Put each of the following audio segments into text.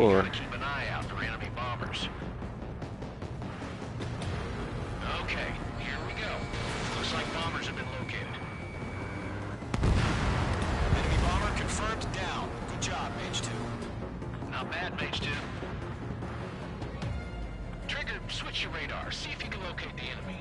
or? Keep an eye out for enemy bombers. Okay, here we go. Looks like bombers have been located. Enemy bomber confirmed down. Good job, Mage 2. Not bad, Mage 2. Trigger, switch your radar. See if you can locate the enemy.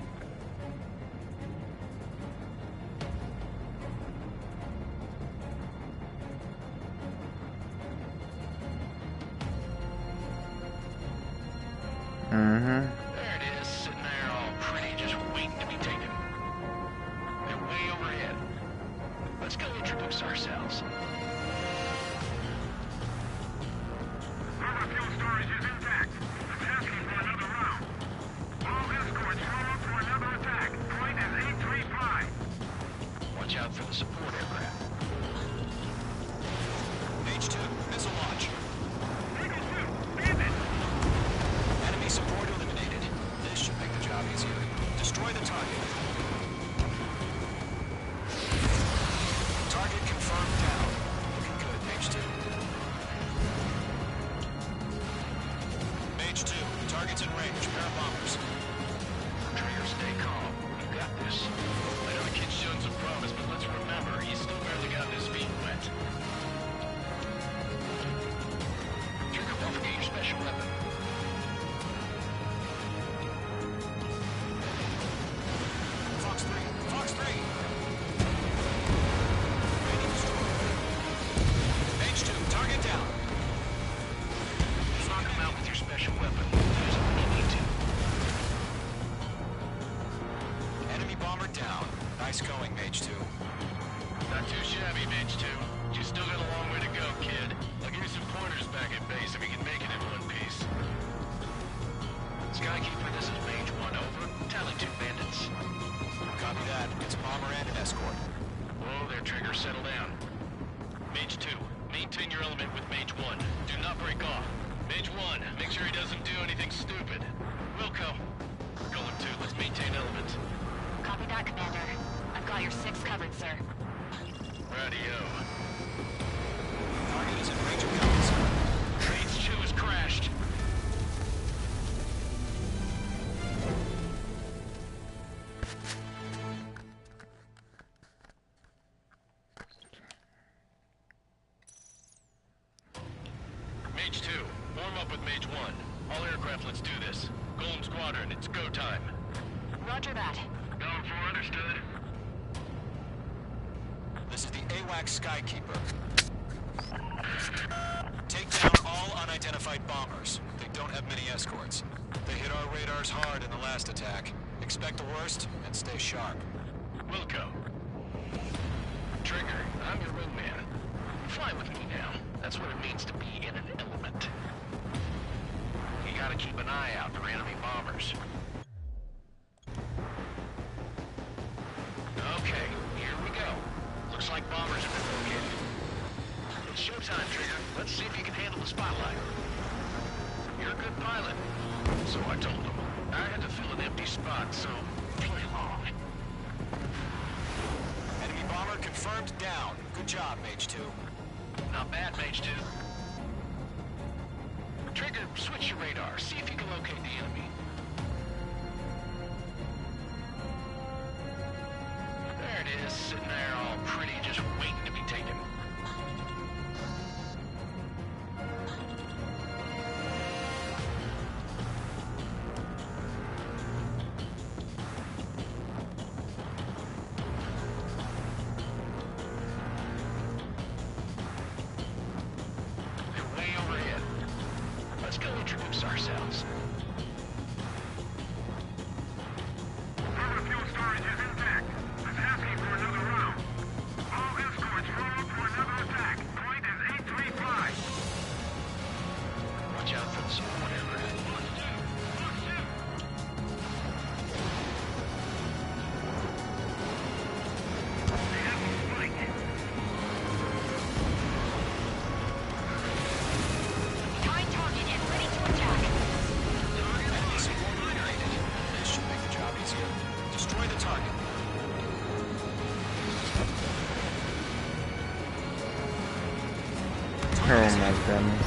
Mm-hmm. There it is, sitting there all pretty, just waiting to be taken. They're way overhead. Let's go introduce ourselves. Our fuel storage is intact. I'm asking for another round. All escorts roll up for another attack. Point is 835. Watch out for the support aircraft. H2, missile launch. Eagle 2, bandit. Enemy support eliminated. This should make the job easier. Destroy the target. Target confirmed down. Looking good, Mage 2. Mage 2, target's in range. Pair of bombers. Trigger, stay calm. You got this. I know the kid's shown some promise, but let's remember, he's still barely got his feet wet. Trigger, don't forget your special weapon. Fox 3! Fox 3! Ready destroyed. Mage 2, target down. Knock him out with your special weapon. Use it when you need to. Enemy bomber down. Nice going, Mage 2. Not too shabby, Mage 2. You still got a long way to go, kid. I'll give you some pointers back at base if you can make it in one piece. Skykeeper, this is Mage 1, over. Tally 2 bandits. Copy that. It's a bomber and an escort. Whoa there, Trigger. Settle down. Mage 2, maintain your element with Mage 1. Do not break off. Mage 1, make sure he doesn't do anything stupid. Wilco. Golem 2, let's maintain element. Copy that, Commander. I've got your 6 covered, sir. Radio. Target is in range of guns. Mage 2 has crashed. Mage 2, warm up with Mage 1. All aircraft, let's do this. Golem Squadron, it's go time. Roger that. Going for understood. This is the AWACS Skykeeper. Take down all unidentified bombers. They don't have many escorts. They hit our radars hard in the last attack. Expect the worst and stay sharp. Wilco. Trigger, I'm your wingman. Fly with me now. That's what it means to be in an element. You gotta keep an eye out for enemy bombers. Okay, here we go. Looks like bombers have been located. It's showtime, Trigger. Let's see if you can handle the spotlight. You're a good pilot. So I told him. I had to fill an empty spot, so play along. Enemy bomber confirmed down. Good job, Mage 2. Not bad, Mage 2. Trigger, switch your radar. See if you can locate the enemy. There it is, sitting there all pretty, just waiting to be taken. They're way overhead. Let's go introduce ourselves. Our fuel storage is intact. I'm asking for another round. All escorts roll up for another attack. Point is 835. Watch out for the support aircraft. Fox 2, Fox 2. They have a spike. Find target and ready to attack. Enemy support eliminated. This should make the job easier. Destroy the target. Oh my goodness.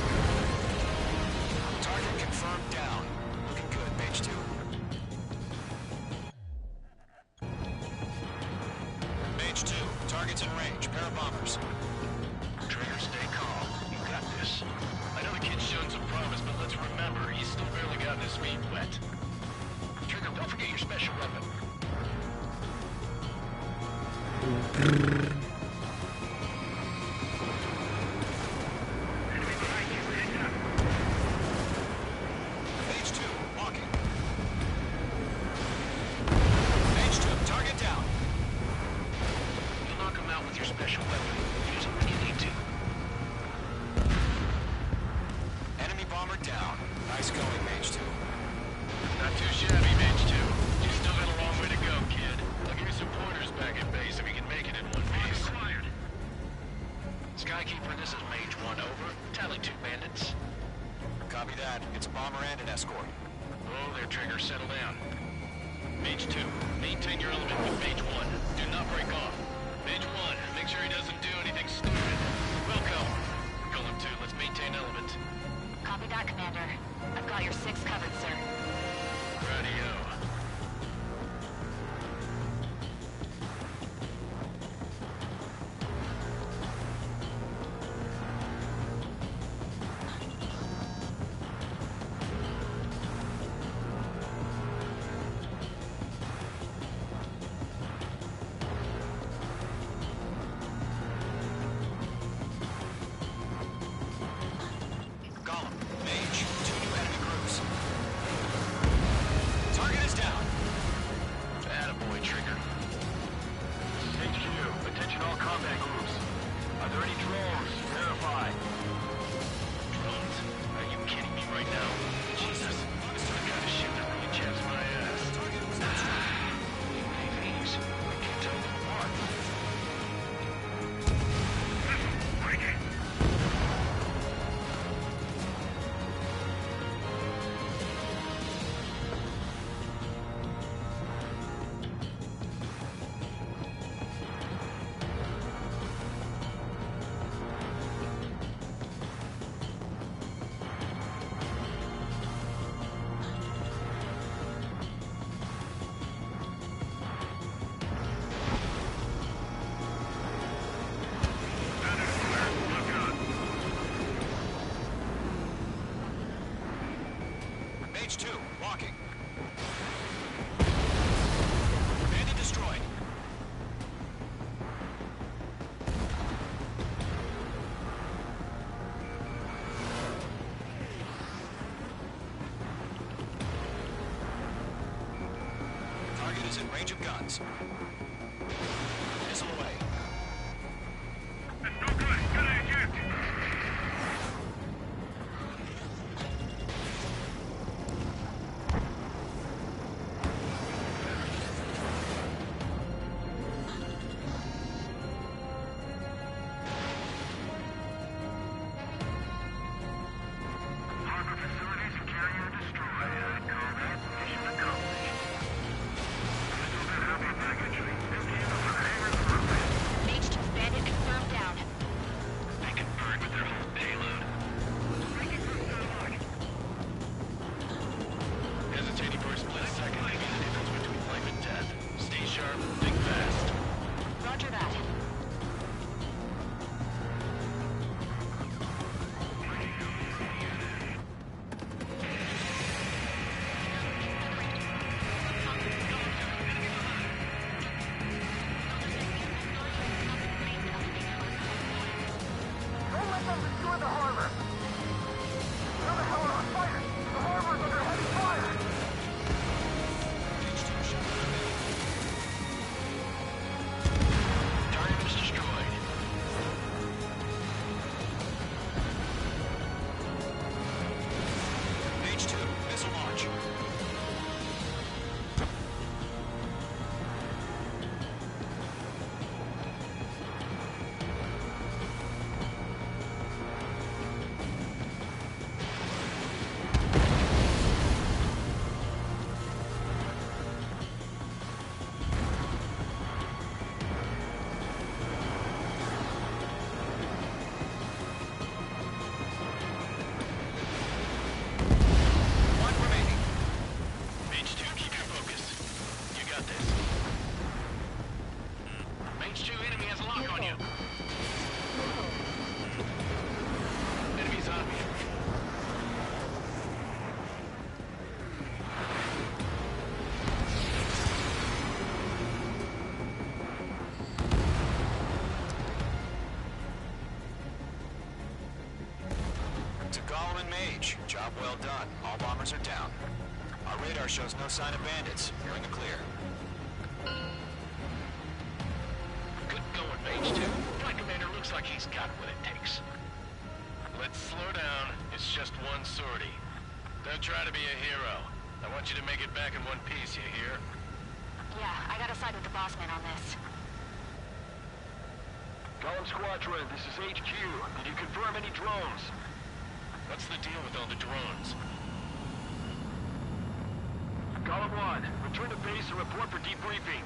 Target's in range. Pair of bombers. Trigger, stay calm. You got this. I know the kid's shown some promise, but let's remember, he's still barely gotten his feet wet. Trigger, don't forget your special weapon. Page 2, walking. Page 2, target down. You'll knock him out with your special weapon. Use it when you need to. Enemy bomber down. Nice going, Mage 2. Not too shabby, Mage 2. You still got a long way to go, kid. I'll give you some pointers back at base if you can make it in one piece. Skykeeper, this is Mage 1, over. Tally 2 bandits. Copy that. It's a bomber and an escort. Oh, there, Trigger. Settle down. Mage 2, maintain your element with Mage 1. Do not break off. Mage 1, make sure he doesn't do anything stupid. Wilco. Golem 2, let's maintain element. Copy that, Commander. I've got your 6 covered, sir. Radio. Golem, Mage, 2 new enemy groups. Target is down. Attaboy, Trigger. HQ, attention all combat groups. Are there any drones? Verify. Drones? Are you kidding me right now? Jesus, this is the kind of shit that really chaps my ass. Target was not UAVs. I can't tell them apart. Mage 2, walking. Bandit destroyed. Target is in range of guns. Missile away. No good. Good agent. Harbor facilities and carrier destroyed. Combat mission accomplished. Still been heavy baggage. Empty into the hangar equipment. Mage 2 bandit confirmed down. They can burn with their whole payload. Hesitating for a split second may be the difference between life and death. Stay sharp, think fast. Roger that. Don't let them destroy the harbor. Where the hell are our fighters? The harbor's under heavy fire. Mage 2 shot. Mage. Job well done. All bombers are down. Our radar shows no sign of bandits. You're in the clear. Good going, Mage 2. Flight Commander looks like he's got what it takes. Let's slow down. It's just one sortie. Don't try to be a hero. I want you to make it back in one piece, you hear? Yeah, I gotta side with the boss man on this. Column Squadron, this is HQ. Did you confirm any drones? What's the deal with all the drones? Column 1, return to base and report for debriefing.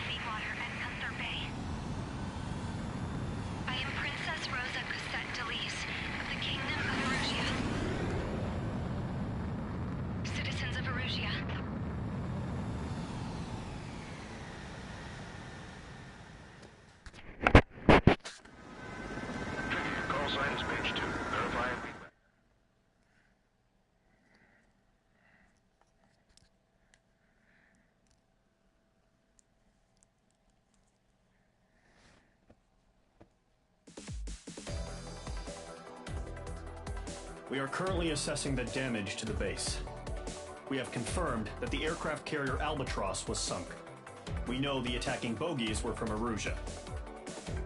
Seawater at Gunther Bay. I am Princess Rosa Cosette Delise of the Kingdom of Erusia. Citizens of Erusia. Trigger, your call sign is Mage 2. Verify and read back. We are currently assessing the damage to the base. We have confirmed that the aircraft carrier Albatross was sunk. We know the attacking bogies were from Erusia.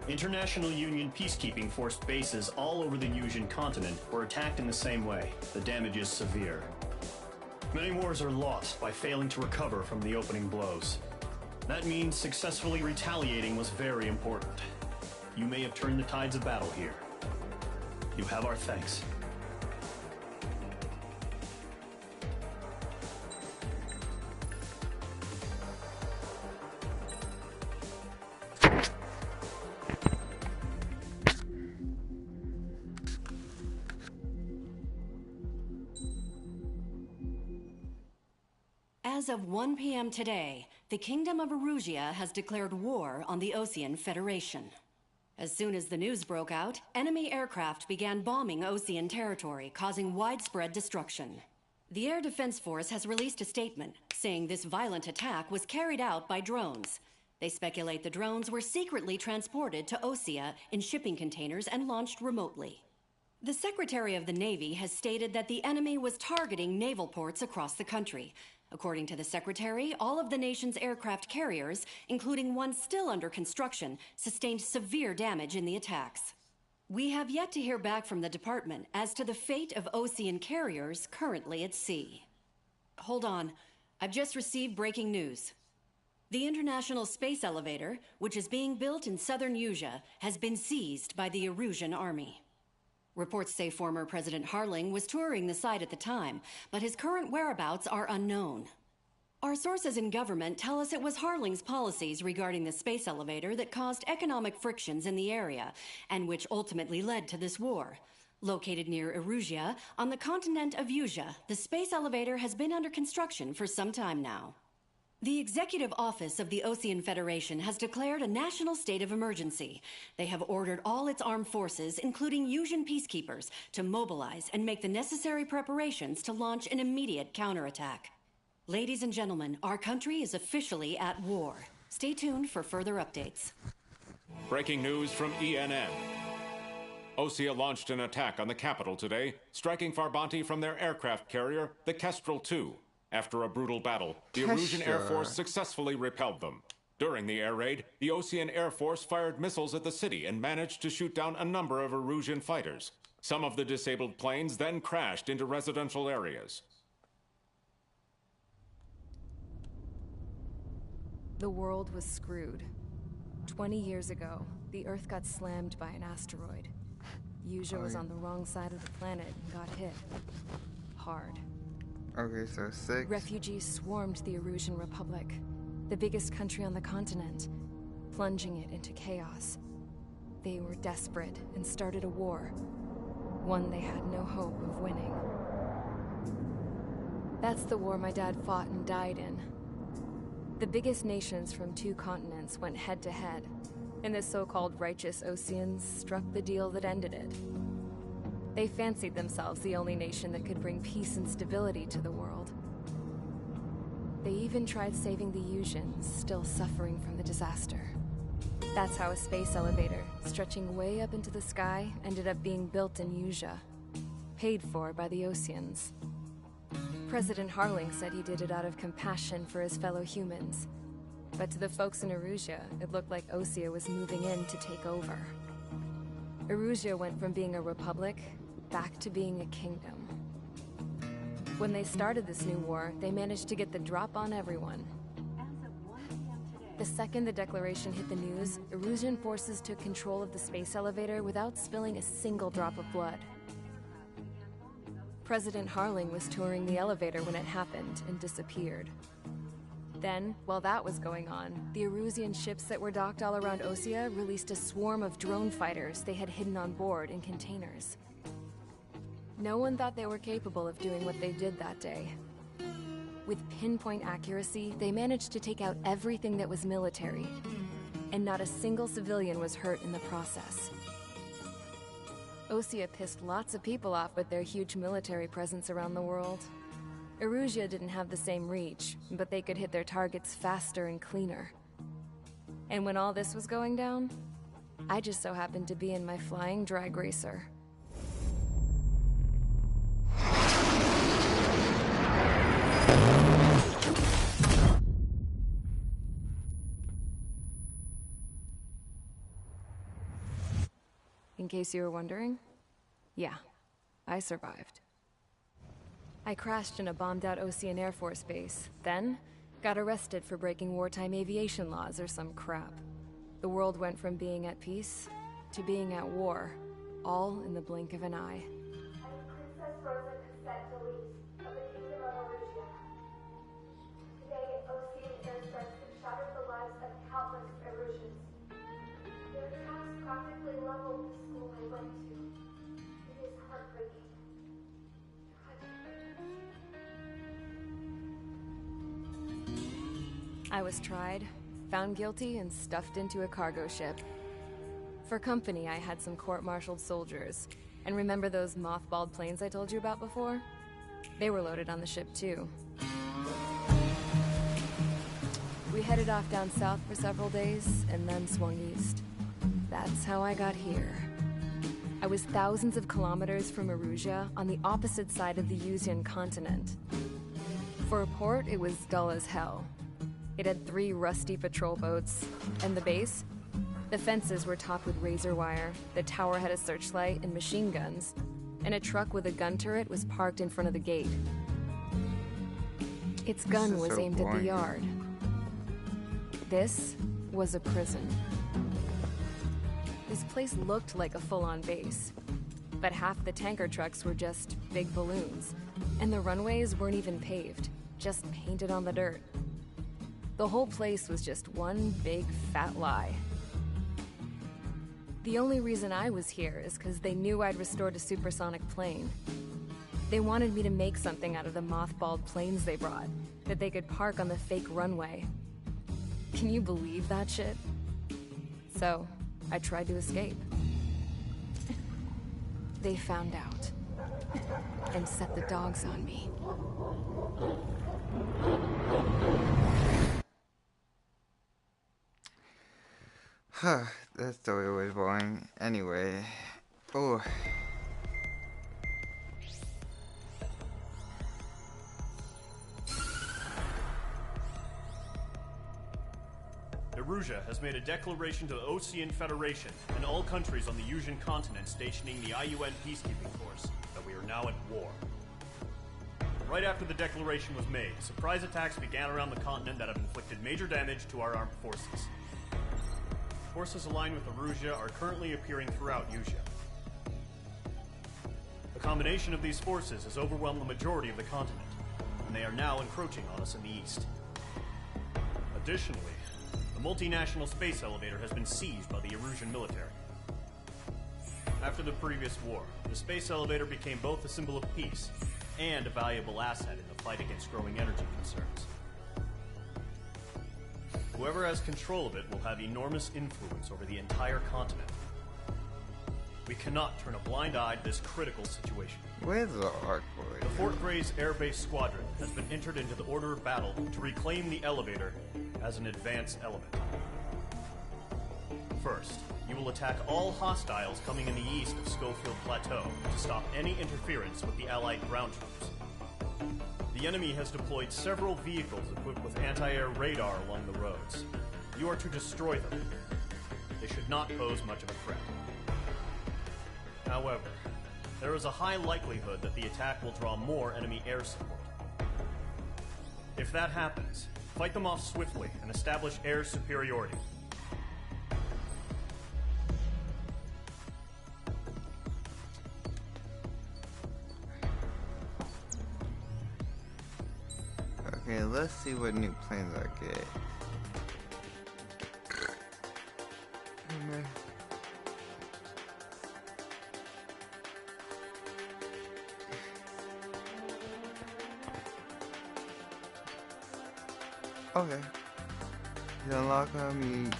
International Union peacekeeping force bases all over the Yusian continent were attacked in the same way. The damage is severe. Many wars are lost by failing to recover from the opening blows. That means successfully retaliating was very important. You may have turned the tides of battle here. You have our thanks. As of 1 p.m. today, the Kingdom of Erusia has declared war on the Osean Federation. As soon as the news broke out, enemy aircraft began bombing Osean territory, causing widespread destruction. The Air Defense Force has released a statement saying this violent attack was carried out by drones. They speculate the drones were secretly transported to Osea in shipping containers and launched remotely. The Secretary of the Navy has stated that the enemy was targeting naval ports across the country. According to the Secretary, all of the nation's aircraft carriers, including one still under construction, sustained severe damage in the attacks. We have yet to hear back from the department as to the fate of Osean carriers currently at sea. Hold on. I've just received breaking news. The International Space Elevator, which is being built in southern Yusia, has been seized by the Erusian army. Reports say former President Harling was touring the site at the time, but his current whereabouts are unknown. Our sources in government tell us it was Harling's policies regarding the space elevator that caused economic frictions in the area, and which ultimately led to this war. Located near Erusia, on the continent of Yusia, the space elevator has been under construction for some time now. The Executive Office of the Osean Federation has declared a national state of emergency. They have ordered all its armed forces, including Yusian peacekeepers, to mobilize and make the necessary preparations to launch an immediate counterattack. Ladies and gentlemen, our country is officially at war. Stay tuned for further updates. Breaking news from ENN. Osea launched an attack on the capital today, striking Farbanti from their aircraft carrier, the Kestrel II. After a brutal battle, the Erusian Air Force successfully repelled them. During the air raid, the Osean Air Force fired missiles at the city and managed to shoot down a number of Erusian fighters. Some of the disabled planes then crashed into residential areas. The world was screwed. 20 years ago, the Earth got slammed by an asteroid. Yusia was on the wrong side of the planet and got hit. Hard. Okay, so 6. Refugees swarmed the Erusian Republic, the biggest country on the continent, plunging it into chaos. They were desperate and started a war, one they had no hope of winning. That's the war my dad fought and died in. The biggest nations from 2 continents went head-to-head, and the so-called righteous Oseans struck the deal that ended it. They fancied themselves the only nation that could bring peace and stability to the world. They even tried saving the Usians, still suffering from the disaster. That's how a space elevator, stretching way up into the sky, ended up being built in Usea, paid for by the Oseans. President Harling said he did it out of compassion for his fellow humans. But to the folks in Erusea, it looked like Osea was moving in to take over. Erusea went from being a republic back to being a kingdom. When they started this new war, they managed to get the drop on everyone. The second the declaration hit the news, Erusian forces took control of the space elevator without spilling a single drop of blood. President Harling was touring the elevator when it happened and disappeared. Then, while that was going on, the Erusian ships that were docked all around Osea released a swarm of drone fighters they had hidden on board in containers. No one thought they were capable of doing what they did that day. With pinpoint accuracy, they managed to take out everything that was military, and not a single civilian was hurt in the process. Osea pissed lots of people off with their huge military presence around the world. Erusea didn't have the same reach, but they could hit their targets faster and cleaner. And when all this was going down, I just so happened to be in my flying drag racer. In case you were wondering, yeah, I survived. I crashed in a bombed-out Osean Air Force base, then got arrested for breaking wartime aviation laws or some crap. The world went from being at peace to being at war, all in the blink of an eye. Princess Rosa Cassette Delise of the Kingdom of Erusea. Today, Osean airstrikes have shattered the lives of countless Erusians. Their attacks practically leveled the school I went to. It is heartbreaking. I was tried, found guilty, and stuffed into a cargo ship. For company, I had some court-martialed soldiers. And remember those mothballed planes I told you about before? They were loaded on the ship, too. We headed off down south for several days, and then swung east. That's how I got here. I was thousands of kilometers from Erusea, on the opposite side of the Usian continent. For a port, it was dull as hell. It had 3 rusty patrol boats, and the base? The fences were topped with razor wire, the tower had a searchlight and machine guns, and a truck with a gun turret was parked in front of the gate. Its gun was aimed at the yard. This was a prison. This place looked like a full-on base, but half the tanker trucks were just big balloons, and the runways weren't even paved, just painted on the dirt. The whole place was just one big fat lie. The only reason I was here is because they knew I'd restored a supersonic plane. They wanted me to make something out of the mothballed planes they brought, that they could park on the fake runway. Can you believe that shit? So, I tried to escape. They found out, and set the dogs on me. Huh, that story was boring. Anyway, oh. Erusea has made a declaration to the Osean Federation and all countries on the Usian continent stationing the IUN peacekeeping force that we are now at war. Right after the declaration was made, surprise attacks began around the continent that have inflicted major damage to our armed forces. Forces aligned with Erusea are currently appearing throughout Usea. The combination of these forces has overwhelmed the majority of the continent, and they are now encroaching on us in the east. Additionally, the multinational space elevator has been seized by the Erusian military. After the previous war, the space elevator became both a symbol of peace and a valuable asset in the fight against growing energy concerns. Whoever has control of it will have enormous influence over the entire continent. We cannot turn a blind eye to this critical situation. Where's the Ark Boy? The Fort Grays Air Base Squadron has been entered into the order of battle to reclaim the elevator as an advance element. First, you will attack all hostiles coming in the east of Schofield Plateau to stop any interference with the Allied ground troops. The enemy has deployed several vehicles equipped with anti-air radar along the roads. You are to destroy them. They should not pose much of a threat. However, there is a high likelihood that the attack will draw more enemy air support. If that happens, fight them off swiftly and establish air superiority. Okay, let's see what new planes I get. Okay. You unlock them, you...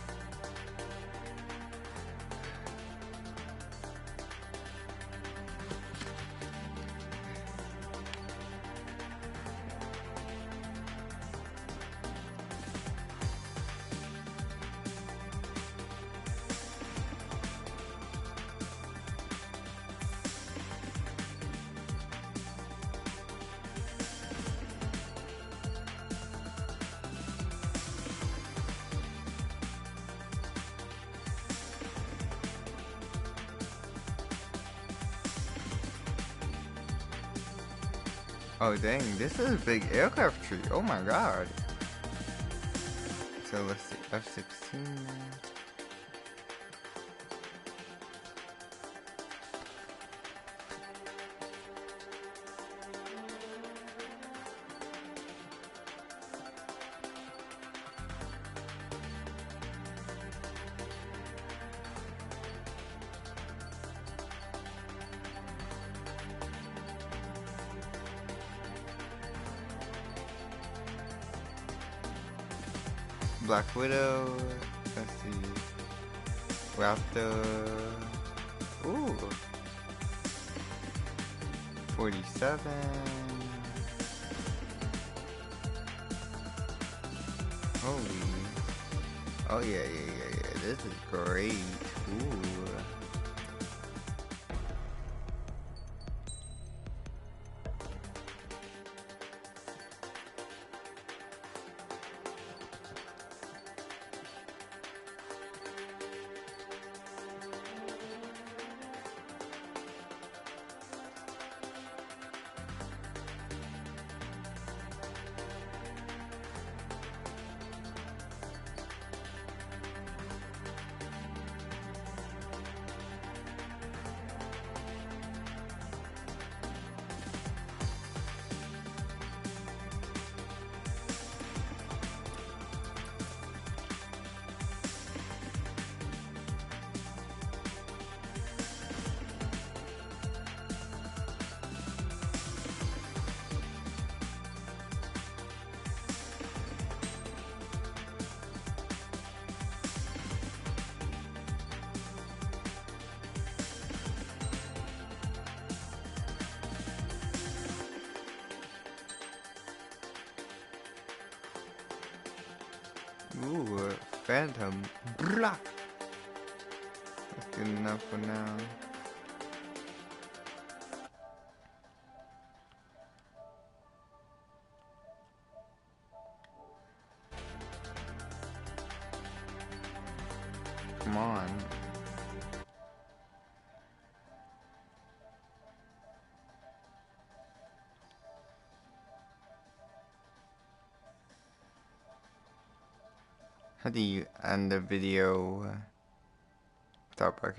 Oh dang, this is a big aircraft tree. Oh my god. So let's see, F-16. Black Widow, let's see, Raptor, ooh, 47, holy, oh yeah, this is great, ooh. Ooh, Phantom. Blah. That's good enough for now. Come on. How do you end the video without